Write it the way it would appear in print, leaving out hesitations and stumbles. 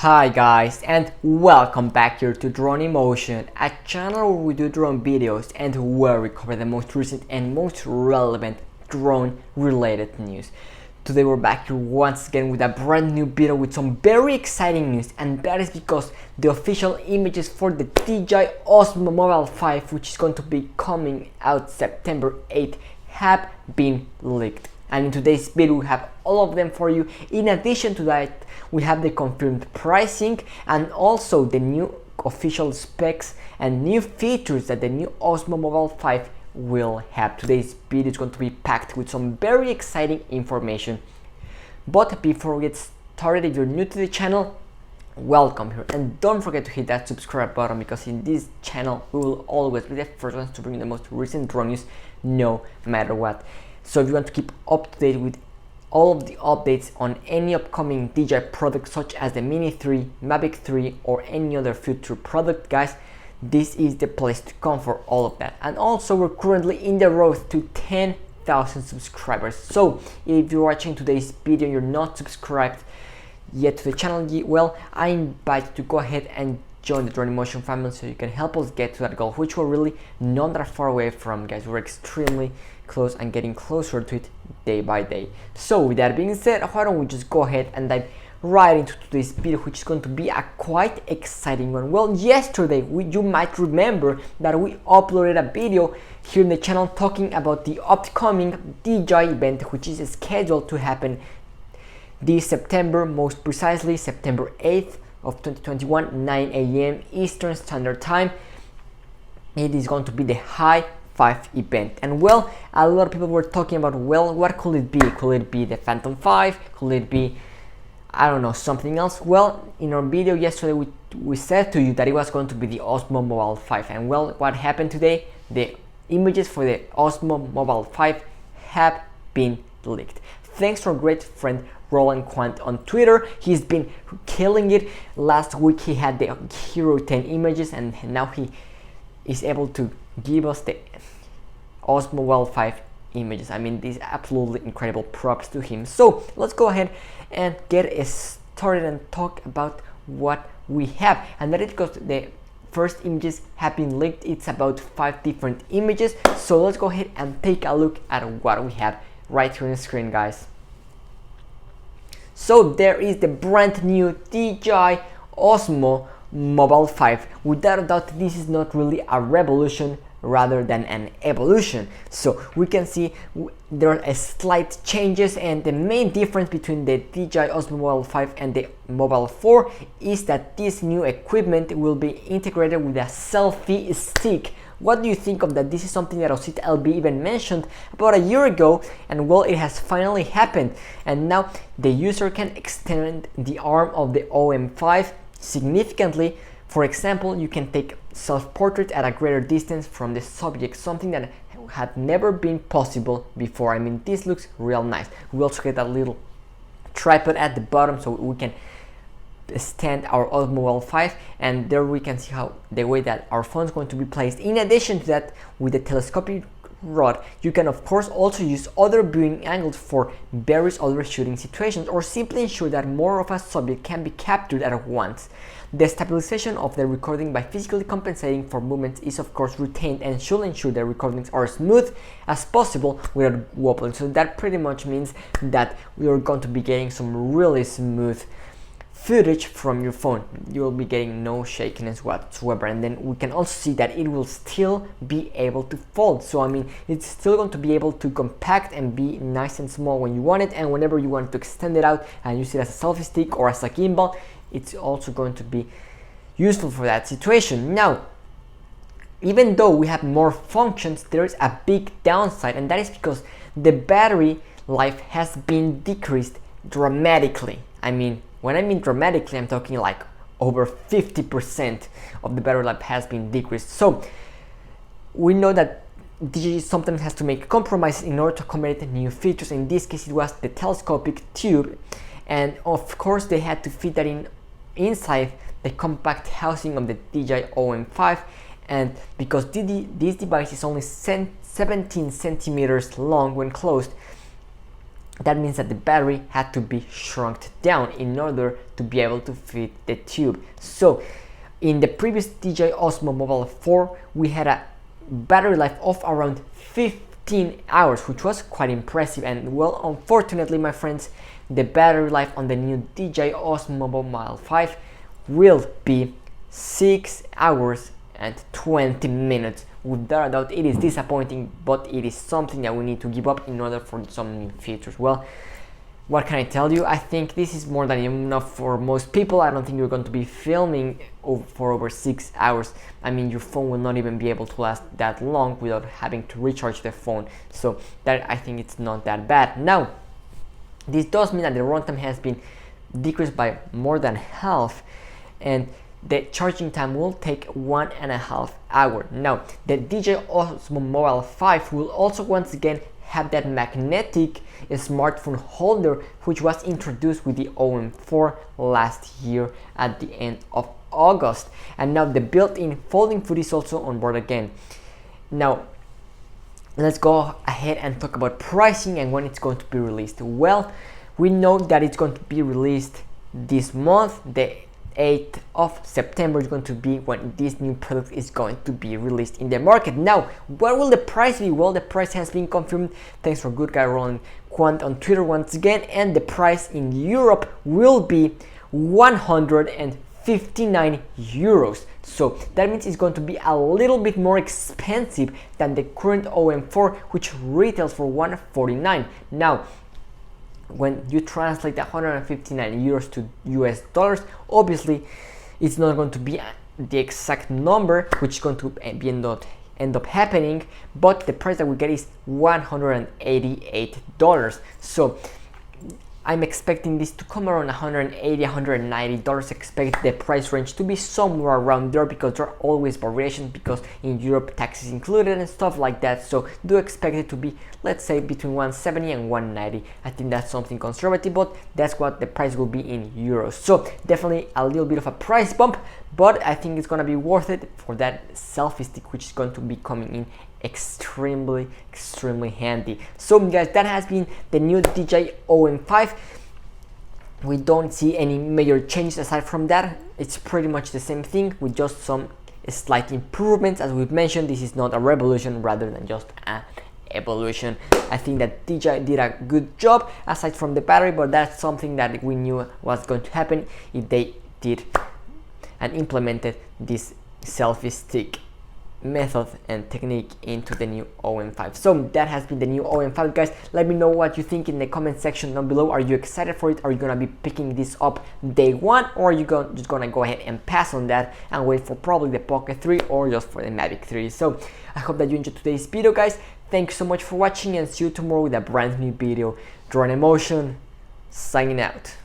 Hi guys, and welcome back here to Drone Emotion, a channel where we do drone videos and where we cover the most recent and most relevant drone related news. Today we're back here once again with a brand new video with some very exciting news, and that is because the official images for the DJI Osmo Mobile 5, which is going to be coming out September 8th, have been leaked. And in today's video we have all of them for you. In addition to that, we have the confirmed pricing and also the new official specs and new features that the new Osmo Mobile 5 will have. Today's video is going to be packed with some very exciting information. But before we get started, if you're new to the channel, welcome here, and don't forget to hit that subscribe button, because in this channel we will always be the first ones to bring you the most recent drone news no matter what. So if you want to keep up to date with all of the updates on any upcoming DJI products such as the Mini 3, Mavic 3 or any other future product, guys, this is the place to come for all of that. And also we're currently in the road to 10,000 subscribers. So if you're watching today's video and you're not subscribed yet to the channel, well, I invite you to go ahead and join the Drone Emotion family so you can help us get to that goal, which we're really not that far away from, guys. We're extremely close and getting closer to it day by day. So with that being said, why don't we just go ahead and dive right into today's video, which is going to be a quite exciting one. Well, yesterday you might remember that we uploaded a video here in the channel talking about the upcoming DJI event, which is scheduled to happen this September, most precisely September 8th of 2021, 9 a.m. Eastern Standard Time. It is going to be the High 5 event, and well, a lot of people were talking about, well, what could it be? Could it be the Phantom 5? Could it be, I don't know, something else? Well, in our video yesterday we said to you that it was going to be the Osmo Mobile 5, and well, what happened today? The images for the Osmo Mobile 5 have been leaked. Thanks to our great friend Roland Quant on Twitter. He's been killing it. Last week he had the Hero 10 images, and now he is able to give us the Osmo Mobile 5 images. I mean, these absolutely incredible, props to him. So let's go ahead and get started and talk about what we have. And that is because the first images have been leaked. It's about 5 different images. So let's go ahead and take a look at what we have right here on the screen, guys. So there is the brand new DJI Osmo Mobile 5. Without a doubt, this is not really a revolution rather than an evolution. So we can see there are slight changes, and the main difference between the DJI Osmo Mobile 5 and the Mobile 4 is that this new equipment will be integrated with a selfie stick. What do you think of that? This is something that Osita LB even mentioned about a year ago, and well, it has finally happened, and now the user can extend the arm of the OM5 significantly. For example, you can take self-portrait at a greater distance from the subject, something that had never been possible before. I mean, this looks real nice. We also get a little tripod at the bottom so we can stand our Osmo Mobile 5, and there we can see how the way that our phone is going to be placed. In addition to that, with the telescopic rod, you can of course also use other viewing angles for various other shooting situations, or simply ensure that more of a subject can be captured at once. The stabilization of the recording by physically compensating for movements is of course retained and should ensure the recordings are smooth as possible without wobbling. So that pretty much means that we are going to be getting some really smooth footage from your phone. You will be getting no shakiness whatsoever, and then we can also see that it will still be able to fold. So I mean, it's still going to be able to compact and be nice and small when you want it, and whenever you want to extend it out and use it as a selfie stick or as a gimbal, it's also going to be useful for that situation. Now, even though we have more functions, there is a big downside, and that is because the battery life has been decreased dramatically. I mean, when I mean dramatically, I'm talking like over 50% of the battery life has been decreased. So we know that DJI sometimes has to make compromises in order to accommodate new features. In this case, it was the telescopic tube, and of course they had to fit that inside the compact housing of the DJI OM5, and because this device is only 17 centimeters long when closed, that means that the battery had to be shrunk down in order to be able to fit the tube. So in the previous DJI Osmo Mobile 4, we had a battery life of around 15 hours, which was quite impressive. And well, unfortunately, my friends, the battery life on the new DJI Osmo Mobile 5 will be 6 hours and 20 minutes. Without a doubt, it is disappointing, but it is something that we need to give up in order for some new features. Well, what can I tell you? I think this is more than enough for most people. I don't think you're going to be filming for over 6 hours. I mean, your phone will not even be able to last that long without having to recharge the phone. So that, I think it's not that bad. Now, this does mean that the runtime has been decreased by more than half, and the charging time will take 1.5 hours. Now, the DJI Osmo Mobile 5 will also once again have that magnetic smartphone holder, which was introduced with the OM4 last year at the end of August. And now the built-in folding foot is also on board again. Now, let's go ahead and talk about pricing and when it's going to be released. Well, we know that it's going to be released this month. The 8th of September is going to be when this new product is going to be released in the market. Now, what will the price be? Well, the price has been confirmed thanks for good guy Roland Quant on Twitter once again, and the price in Europe will be 159 euros. So that means it's going to be a little bit more expensive than the current OM4, which retails for 149. Now, when you translate the 159 euros to US dollars, obviously it's not going to be the exact number which is going to end up happening, but the price that we get is $188. So I'm expecting this to come around $180, $190. Expect the price range to be somewhere around there, because there are always variations, because in Europe taxes included and stuff like that. So do expect it to be, let's say, between 170 and 190. I think that's something conservative, but that's what the price will be in euros. So definitely a little bit of a price bump, but I think it's gonna be worth it for that selfie stick, which is going to be coming in extremely handy. So guys, that has been the new DJI OM5. We don't see any major changes aside from that. It's pretty much the same thing with just some slight improvements. As we've mentioned, this is not a revolution, rather than just an evolution. I think that DJI did a good job aside from the battery, but that's something that we knew was going to happen if they did and implemented this selfie stick method and technique into the new OM5. So that has been the new OM5, guys. Let me know what you think in the comment section down below. Are you excited for it? Are you gonna be picking this up day one, or are you just gonna go ahead and pass on that and wait for probably the Pocket 3 or just for the Mavic 3? So I hope that you enjoyed today's video, guys. Thanks so much for watching, and see you tomorrow with a brand new video. Drone Emotion signing out.